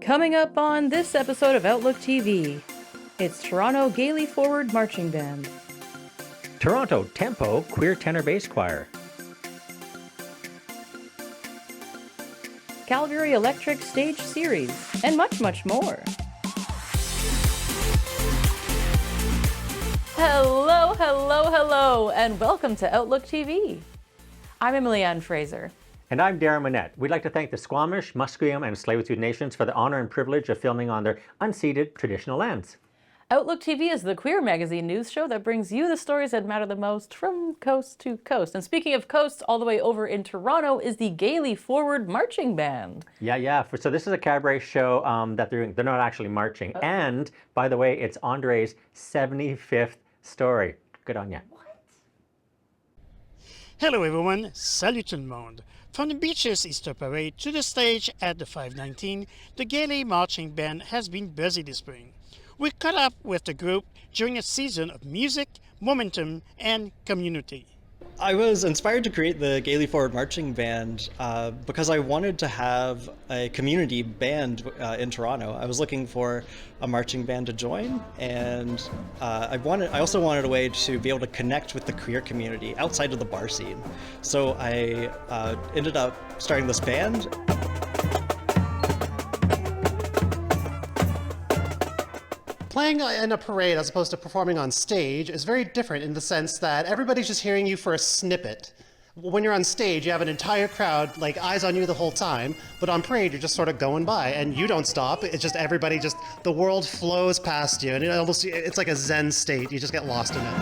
Coming up on this episode of Outlook TV, it's Toronto Gaily Forward Marching Band. Toronto Tempo Queer Tenor Bass Choir. Calgary Electric Stage Series, and much, much more. Hello, hello, hello, and welcome to Outlook TV. I'm Emily Ann Fraser. And I'm Darren Monette. We'd like to thank the Squamish, Musqueam, and Tsleil-Waututh nations for the honor and privilege of filming on their unceded traditional lands. Outlook TV is the queer magazine news show that brings you the stories that matter the most from coast to coast. And speaking of coast, all the way over in Toronto is the Gaily Forward Marching Band. Yeah. So this is a cabaret show that they're doing. They're not actually marching. Oh. And, by the way, it's Andre's 75th story. Good on ya. What? Hello everyone, salut tout le monde. From the beaches Easter Parade to the stage at the 519, the Gaily Marching Band has been busy this spring. We caught up with the group during a season of music, momentum, and community. I was inspired to create the Gaily Forward Marching Band because I wanted to have a community band in Toronto. I was looking for a marching band to join, and I also wanted a way to be able to connect with the queer community outside of the bar scene. So I ended up starting this band. Playing in a parade as opposed to performing on stage is very different in the sense that everybody's just hearing you for a snippet. When you're on stage, you have an entire crowd, like, eyes on you the whole time, but on parade, you're just sort of going by, and you don't stop. It's just everybody the world flows past you, and it's like a Zen state. You just get lost in it.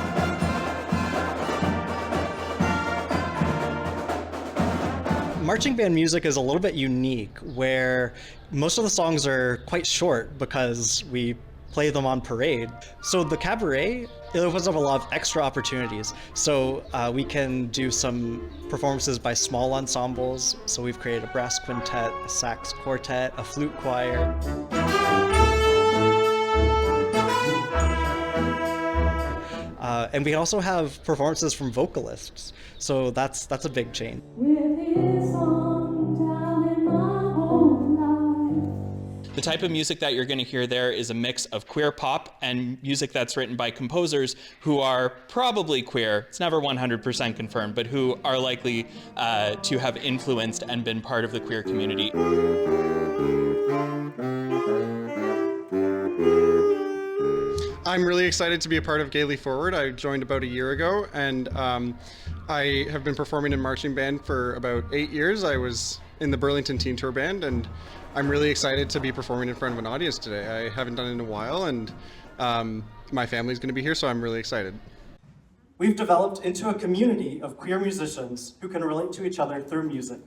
Marching band music is a little bit unique, where most of the songs are quite short because we play them on parade. So the cabaret, it opens up a lot of extra opportunities. So we can do some performances by small ensembles. So we've created a brass quintet, a sax quartet, a flute choir. And we can also have performances from vocalists. So that's a big change. The type of music that you're going to hear there is a mix of queer pop and music that's written by composers who are probably queer. It's never 100% confirmed, but who are likely to have influenced and been part of the queer community. I'm really excited to be a part of Gaily Forward. I joined about a year ago, and I have been performing in marching band for about 8 years. I was in the Burlington Teen Tour Band, and I'm really excited to be performing in front of an audience today. I haven't done it in a while, and my family's going to be here, so I'm really excited. We've developed into a community of queer musicians who can relate to each other through music.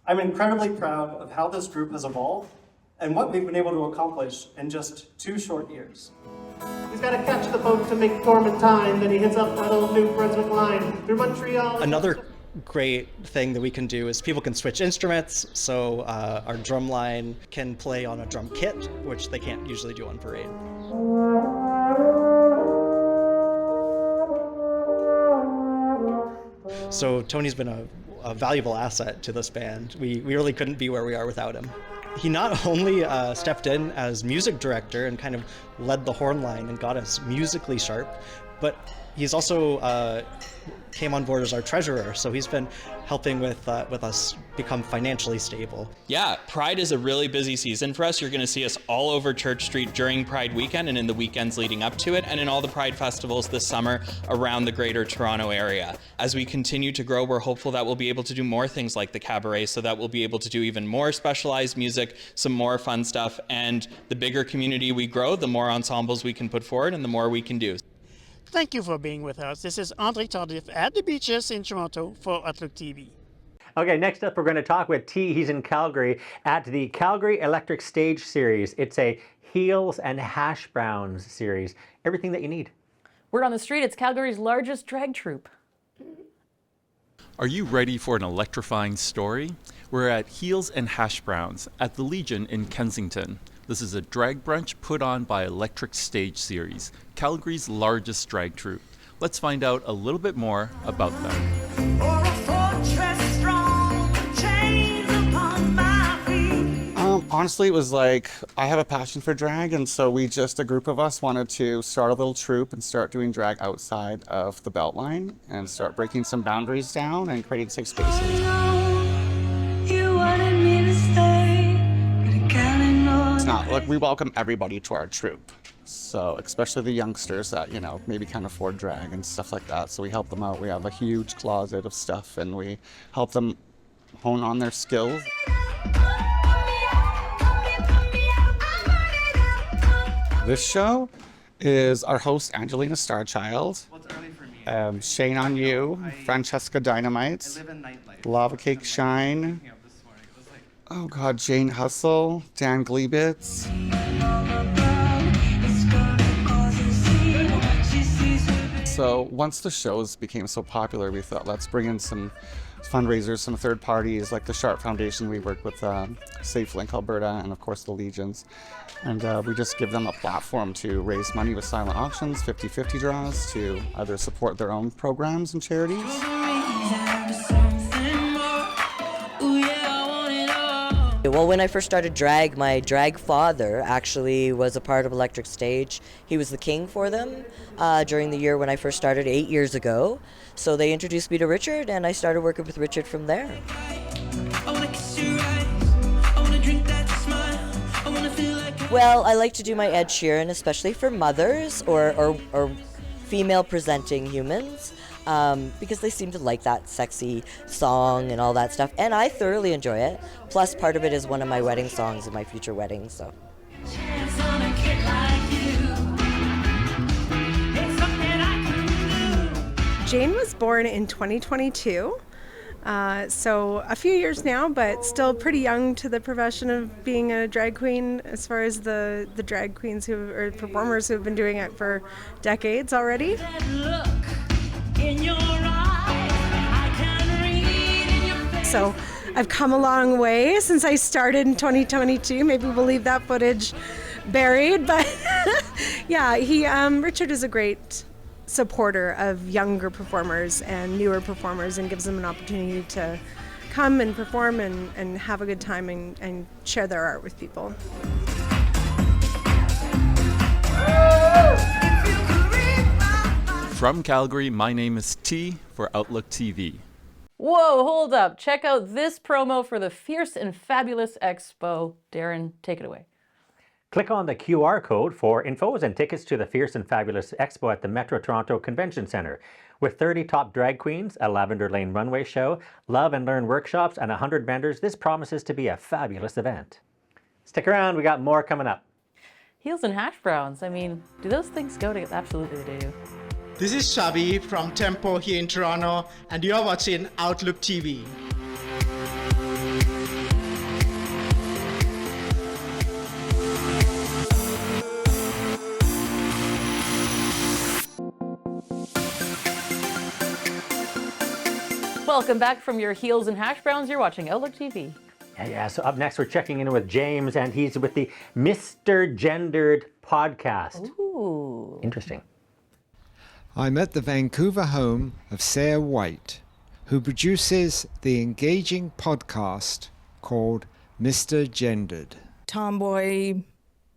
I'm incredibly proud of how this group has evolved and what we've been able to accomplish in just 2 short years. He's got to catch the boat to make form in time, then he hits up that old New Brunswick line through Montreal. Another great thing that we can do is people can switch instruments. So our drum line can play on a drum kit, which they can't usually do on parade. So Tony's been a valuable asset to this band. We really couldn't be where we are without him. He not only stepped in as music director and kind of led the horn line and got us musically sharp, but he's also came on board as our treasurer, so he's been helping with us become financially stable. Yeah, Pride is a really busy season for us. You're going to see us all over Church Street during Pride weekend and in the weekends leading up to it, and in all the Pride festivals this summer around the Greater Toronto area. As we continue to grow, we're hopeful that we'll be able to do more things like the cabaret, so that we'll be able to do even more specialized music, some more fun stuff, and the bigger community we grow, the more ensembles we can put forward and the more we can do. Thank you for being with us. This is Andre Tardif at the beaches in Toronto for Outlook TV. Okay, next up we're going to talk with T. He's in Calgary at the Calgary Electric Stage Series. It's a heels and hash browns series. Everything that you need. Word on the street, it's Calgary's largest drag troupe. Are you ready for an electrifying story? We're at Heels and Hash Browns at the Legion in Kensington. This is a drag brunch put on by Electric Stage Series, Calgary's largest drag troupe. Let's find out a little bit more about them. Honestly, it was like, I have a passion for drag, and so a group of us wanted to start a little troupe and start doing drag outside of the Beltline and start breaking some boundaries down and creating safe spaces. It's not, like, we welcome everybody to our troupe. So, especially the youngsters that, maybe can't afford drag and stuff like that. So we help them out. We have a huge closet of stuff and we help them hone on their skills. This show is our host, Angelina Starchild. What's early for me? Shane on You, Francesca Dynamite, I live in nightlife. Lava Cake Shine. Oh God, Jane Hustle, Dan Glebitz. So once the shows became so popular, we thought, let's bring in some fundraisers, some third parties, like the Sharp Foundation. We work with SafeLink Alberta and of course the Legions. And we just give them a platform to raise money with silent auctions, 50-50 draws, to either support their own programs and charities. Well, when I first started drag, my drag father actually was a part of Electric Stage. He was the king for them during the year when I first started 8 years ago. So they introduced me to Richard, and I started working with Richard from there. Well, I like to do my Ed Sheeran, especially for mothers or female-presenting humans. Because they seem to like that sexy song and all that stuff. And I thoroughly enjoy it. Plus, part of it is one of my wedding songs in my future wedding, so. Jane was born in 2022. So a few years now, but still pretty young to the profession of being a drag queen as far as the drag queens or performers who have been doing it for decades already. So I've come a long way since I started in 2022. Maybe we'll leave that footage buried, but yeah, Richard is a great supporter of younger performers and newer performers and gives them an opportunity to come and perform and have a good time and share their art with people. From Calgary, my name is T for Outlook TV. Whoa, hold up. Check out this promo for the Fierce and Fabulous Expo. Darren, take it away. Click on the QR code for infos and tickets to the Fierce and Fabulous Expo at the Metro Toronto Convention Centre. With 30 top drag queens, a Lavender Lane runway show, love and learn workshops, and 100 vendors, this promises to be a fabulous event. Stick around, we got more coming up. Heels and hash browns. I mean, do those things go together? Absolutely they do. This is Chabi from Tempo here in Toronto, and you're watching Outlook TV. Welcome back from your heels and hash browns. You're watching Outlook TV. Yeah, so up next we're checking in with James, and he's with the Mr. Gendered podcast. Ooh. Interesting. I'm at the Vancouver home of Sarah White, who produces the engaging podcast called Mr. Gendered. Tomboy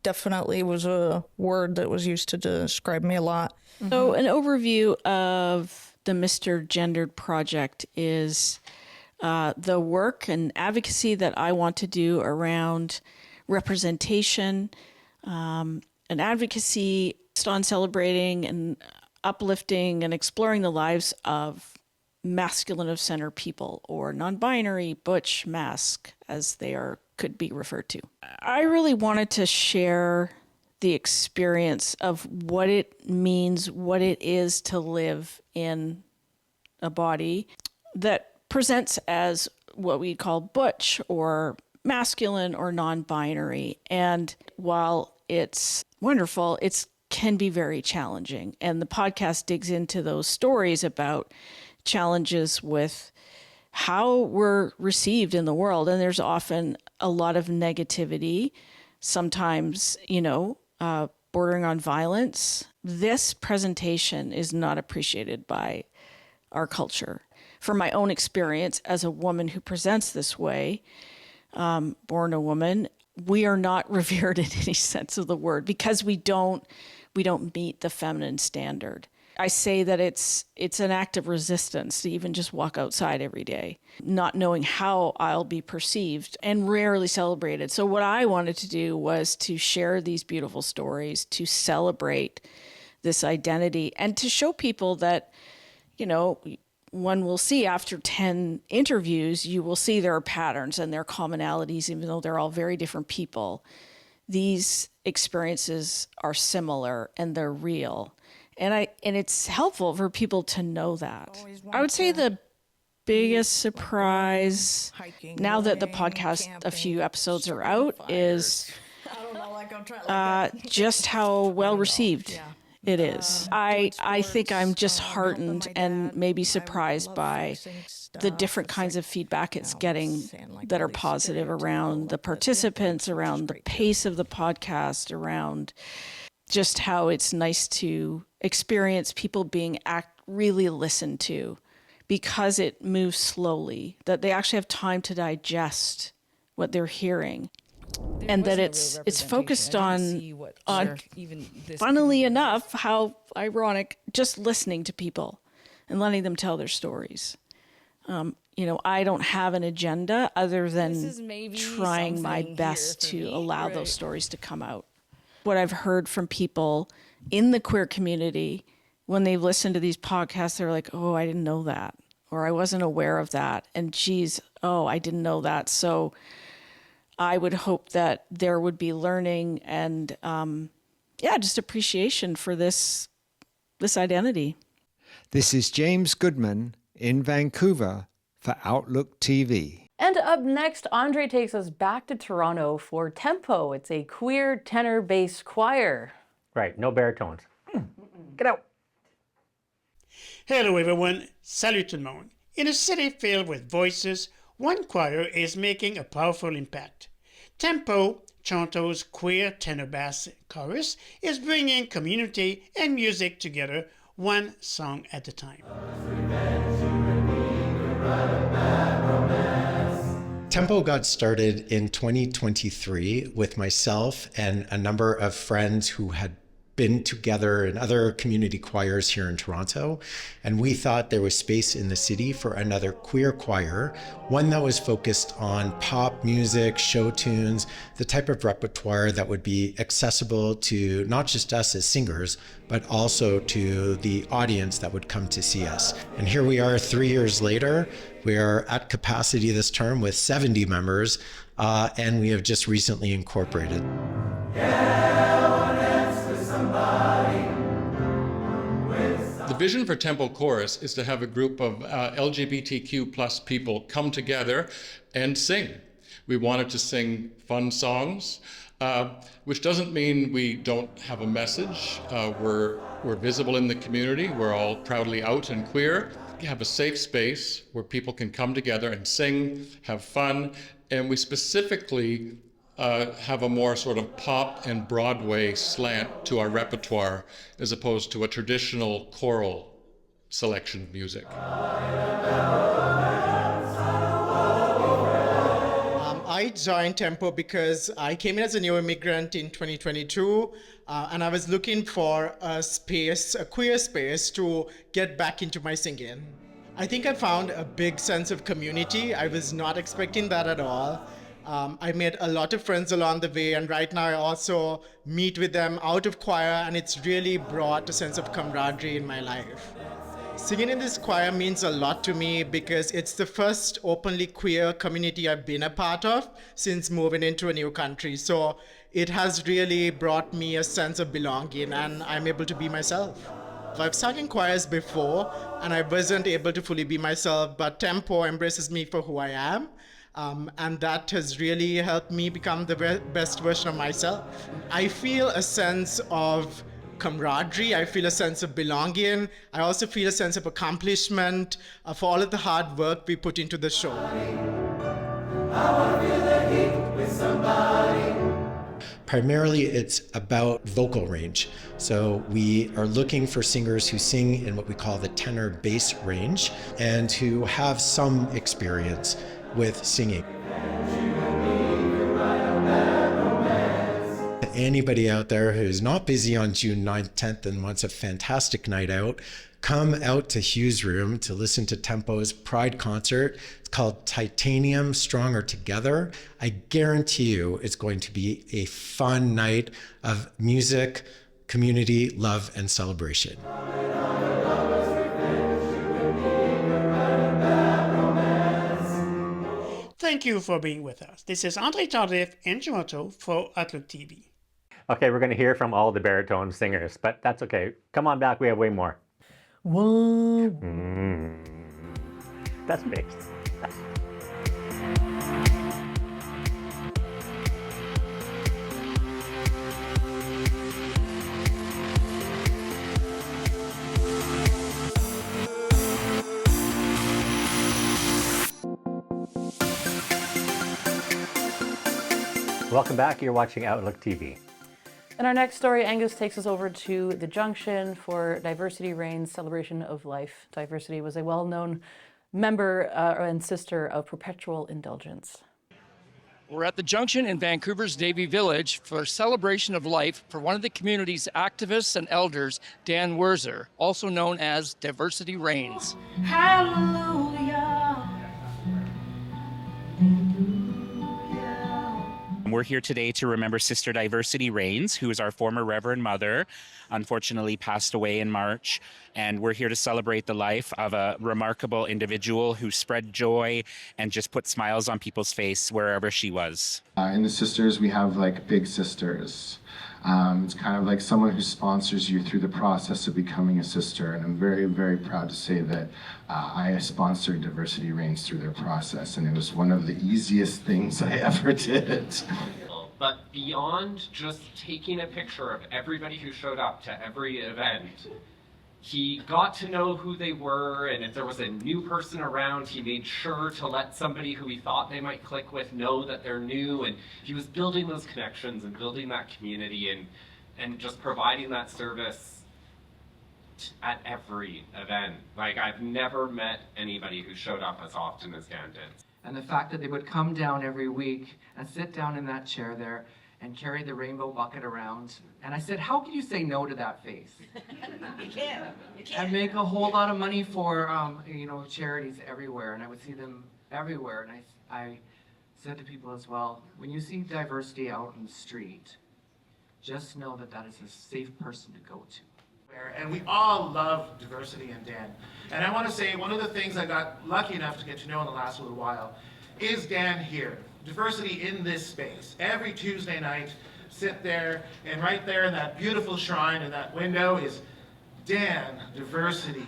definitely was a word that was used to describe me a lot. So an overview of the Mr. Gendered project is the work and advocacy that I want to do around representation, and advocacy on celebrating and uplifting and exploring the lives of masculine of center people, or non-binary, butch, masc, as they could be referred to. I really wanted to share the experience of what it means, what it is to live in a body that presents as what we call butch or masculine or non-binary. And while it's wonderful, it can be very challenging. And the podcast digs into those stories about challenges with how we're received in the world. And there's often a lot of negativity, sometimes, bordering on violence. This presentation is not appreciated by our culture. From my own experience as a woman who presents this way, born a woman, we are not revered in any sense of the word because we don't meet the feminine standard. I say that it's an act of resistance to even just walk outside every day, not knowing how I'll be perceived and rarely celebrated. So what I wanted to do was to share these beautiful stories, to celebrate this identity, and to show people that, one will see after 10 interviews, you will see there are patterns and there are commonalities, even though they're all very different people. These experiences are similar and they're real. And it's helpful for people to know that. I would say the biggest surprise, now that the podcast, a few episodes are out, is just how well received it is. I think I'm just heartened and maybe surprised by the different kinds of feedback it's getting that are positive around the participants, around the pace of the podcast, around just how it's nice to experience people being really listened to because it moves slowly, that they actually have time to digest what they're hearing. And that it's focused on funnily enough, how ironic, just listening to people and letting them tell their stories. I don't have an agenda other than trying my best to allow those stories to come out. What I've heard from people in the queer community, when they've listened to these podcasts, they're like, oh, I didn't know that, or I wasn't aware of that. And geez, oh, I didn't know that. So I would hope that there would be learning and, just appreciation for this identity. This is James Goodman in Vancouver for Outlook TV. And up next, Andre takes us back to Toronto for Tempo. It's a queer tenor bass choir. Right, no baritones. Get out. Hello everyone, salut tout le monde. In a city filled with voices, one choir is making a powerful impact. Tempo, Toronto's queer tenor bass chorus, is bringing community and music together, one song at a time. Tempo got started in 2023 with myself and a number of friends who had been together in other community choirs here in Toronto, and we thought there was space in the city for another queer choir, one that was focused on pop music, show tunes, the type of repertoire that would be accessible to not just us as singers, but also to the audience that would come to see us. And here we are 3 years later. We are at capacity this term with 70 members, and we have just recently incorporated. The vision for Tempo Chorus is to have a group of LGBTQ plus people come together and sing. We wanted to sing fun songs, which doesn't mean we don't have a message. We're visible in the community. We're all proudly out and queer. We have a safe space where people can come together and sing, have fun, and we specifically have a more sort of pop and Broadway slant to our repertoire as opposed to a traditional choral selection of music. I joined Tempo because I came in as a new immigrant in 2022, and I was looking for a space, a queer space, to get back into my singing. I think I found a big sense of community. I was not expecting that at all. I made a lot of friends along the way, and right now I also meet with them out of choir, and it's really brought a sense of camaraderie in my life. Singing in this choir means a lot to me because it's the first openly queer community I've been a part of since moving into a new country. So it has really brought me a sense of belonging, and I'm able to be myself. I've sung in choirs before, and I wasn't able to fully be myself, but Tempo embraces me for who I am. And that has really helped me become the best version of myself. I feel a sense of camaraderie. I feel a sense of belonging. I also feel a sense of accomplishment for all of the hard work we put into the show. I wanna feel the heat with somebody. Primarily, it's about vocal range. So we are looking for singers who sing in what we call the tenor bass range and who have some experience with singing. Anybody out there who's not busy on June 9th, 10th and wants a fantastic night out, come out to Hughes Room to listen to Tempo's Pride concert. It's called Titanium Stronger Together. I guarantee you it's going to be a fun night of music, community, love, and celebration. Thank you for being with us. This is Andre Tardif in Toronto for Outlook TV. Okay, we're going to hear from all the baritone singers, but that's okay. Come on back, we have way more. Whoa. That's mixed. Welcome back, you're watching Outlook TV. In our next story, Angus takes us over to the Junction for Diversity Reign's Celebration of Life. Diversity was a well-known member and sister of Perpetual Indulgence. We're at the Junction in Vancouver's Davie Village for Celebration of Life for one of the community's activists and elders, Dan Werzer, also known as Diversity Reigns. Hallelujah. We're here today to remember Sister Diversity Reigns, who is our former Reverend Mother, unfortunately passed away in March. And we're here to celebrate the life of a remarkable individual who spread joy and just put smiles on people's face wherever she was. In the sisters, we have like big sisters. It's kind of like someone who sponsors you through the process of becoming a sister. And I'm very, very proud to say that I sponsored Diversity Reigns through their process. And it was one of the easiest things I ever did. But beyond just taking a picture of everybody who showed up to every event, he got to know who they were, and if there was a new person around, he made sure to let somebody who he thought they might click with know that they're new, and he was building those connections and building that community and just providing that service at every event. Like, I've never met anybody who showed up as often as Dan did. And the fact that they would come down every week and sit down in that chair there and carry the rainbow bucket around. And I said, how can you say no to that face? You can't. And make a whole lot of money for, charities everywhere. And I would see them everywhere. And I said to people as well, when you see diversity out in the street, just know that that is a safe person to go to. And we all love Diversity and Dan. And I want to say one of the things I got lucky enough to get to know in the last little while is Dan here. Diversity in this space. Every Tuesday night, sit there, and right there in that beautiful shrine in that window is Dan, Diversity.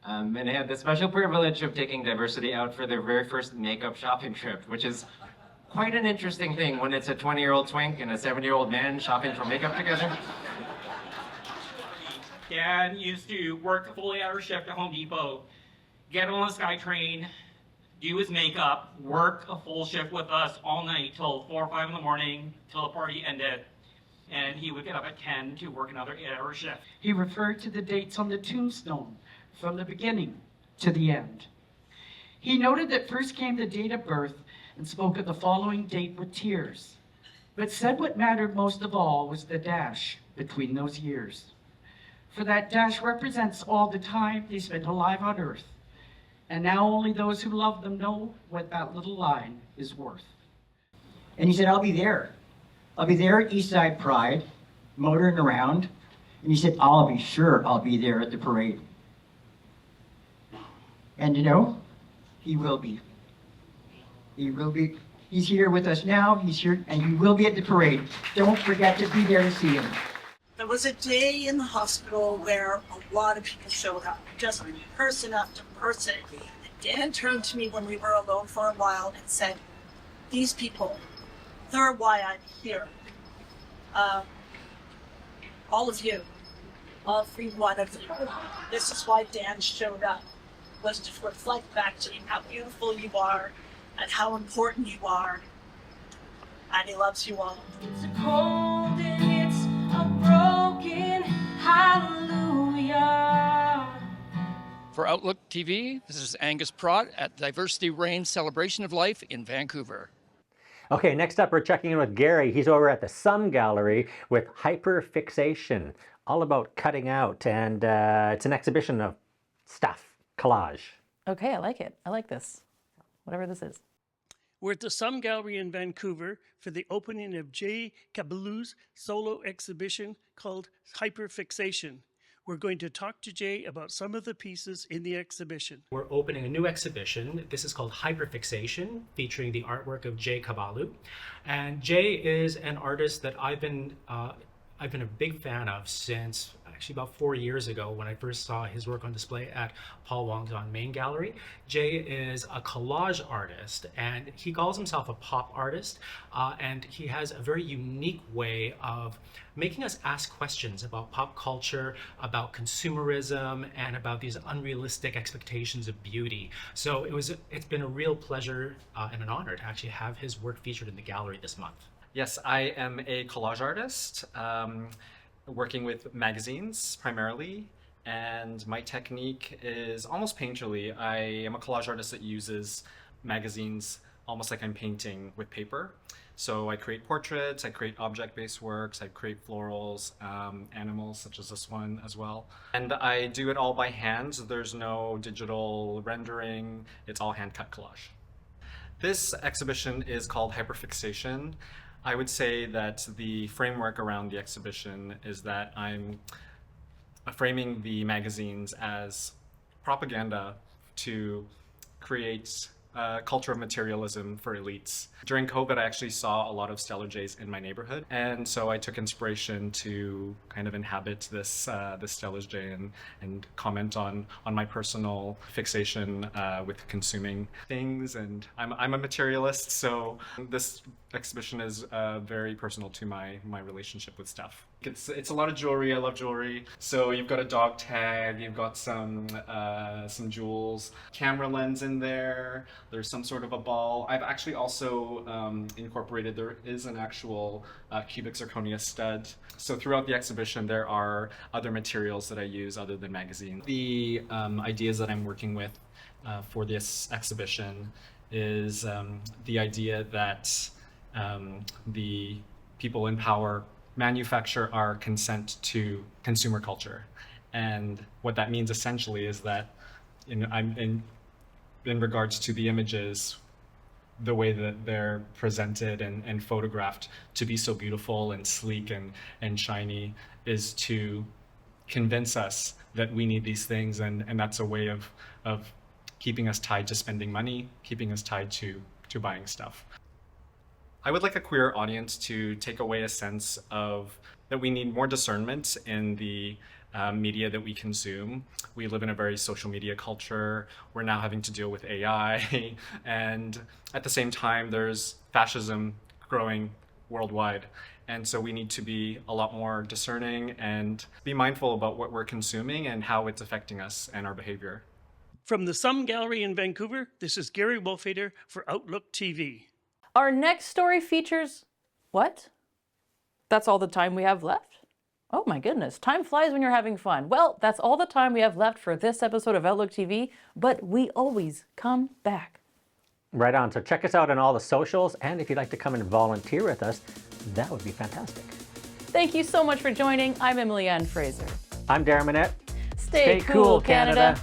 And I had the special privilege of taking Diversity out for their very first makeup shopping trip, which is quite an interesting thing when it's a 20-year-old twink and a 70-year-old man shopping for makeup together. Dan used to work a fully hour shift at Home Depot, get on the SkyTrain, do his makeup, work a full shift with us all night till 4 or 5 in the morning till the party ended. And he would get up at 10 to work another 8-hour shift. He referred to the dates on the tombstone from the beginning to the end. He noted that first came the date of birth and spoke of the following date with tears, but said what mattered most of all was the dash between those years. For that dash represents all the time they spent alive on earth. And now only those who love them know what that little line is worth. And he said, I'll be there. I'll be there at Eastside Pride, motoring around. And he said, I'll be sure I'll be there at the parade. And he will be. He will be. He's here with us now. He's here, and he will be at the parade. Don't forget to be there to see him. There was a day in the hospital where a lot of people showed up, just person after person. Dan turned to me when we were alone for a while and said, these people, they're why I'm here. All of you, every one of you. This is why Dan showed up, was to reflect back to you how beautiful you are and how important you are. And he loves you all. It's a cold and it's a broken hallelujah. For Outlook TV, this is Angus Pratt at Diversity Reigns Celebration of Life in Vancouver. Okay, next up we're checking in with Gary. He's over at the Sum Gallery with HyperfiXation, all about cutting out, and it's an exhibition of stuff, collage. Okay, I like it. I like this. Whatever this is. We're at the Sum Gallery in Vancouver for the opening of Jay Cabalu's solo exhibition called HyperfiXation. We're going to talk to Jay about some of the pieces in the exhibition. We're opening a new exhibition. This is called HyperfiXation, featuring the artwork of Jay Cabalu. And Jay is an artist that I've been a big fan of since actually about 4 years ago when I first saw his work on display at Paul Wong's Main Gallery. Jay is a collage artist, and he calls himself a pop artist, and he has a very unique way of making us ask questions about pop culture, about consumerism, and about these unrealistic expectations of beauty. So it's been a real pleasure and an honor to actually have his work featured in the gallery this month. Yes, I am a collage artist, working with magazines primarily, and my technique is almost painterly. I am a collage artist that uses magazines almost like I'm painting with paper. So I create portraits, I create object-based works, I create florals, animals such as this one as well. And I do it all by hand. There's no digital rendering, it's all hand-cut collage. This exhibition is called HyperfiXation. I would say that the framework around the exhibition is that I'm framing the magazines as propaganda to create a culture of materialism for elites. During COVID, I actually saw a lot of stellar jays in my neighborhood, and so I took inspiration to kind of inhabit this stellar jay and comment on my personal fixation with consuming things. And I'm a materialist, so this exhibition is very personal to my relationship with stuff. It's a lot of jewelry. I love jewelry. So you've got a dog tag, you've got some jewels, camera lens in there. There's some sort of a ball. I've actually also incorporated, there is an actual cubic zirconia stud. So throughout the exhibition, there are other materials that I use other than magazines. The ideas that I'm working with for this exhibition is the idea that the people in power manufacture our consent to consumer culture. And what that means essentially is that I'm in regards to the images, the way that they're presented and photographed to be so beautiful and sleek and shiny is to convince us that we need these things, and that's a way of keeping us tied to spending money, keeping us tied to buying stuff. I would like a queer audience to take away a sense of that we need more discernment in the media that we consume. We live in a very social media culture. We're now having to deal with AI. And at the same time, there's fascism growing worldwide. And so we need to be a lot more discerning and be mindful about what we're consuming and how it's affecting us and our behavior. From the Sum Gallery in Vancouver, this is Gary Wolfader for Outlook TV. Our next story features... What? That's all the time we have left? Oh my goodness, time flies when you're having fun. Well, that's all the time we have left for this episode of Outlook TV, but we always come back. Right on. So check us out on all the socials, and if you'd like to come and volunteer with us, that would be fantastic. Thank you so much for joining. I'm Emily Ann Fraser. I'm Darren Minette. Stay cool, Canada.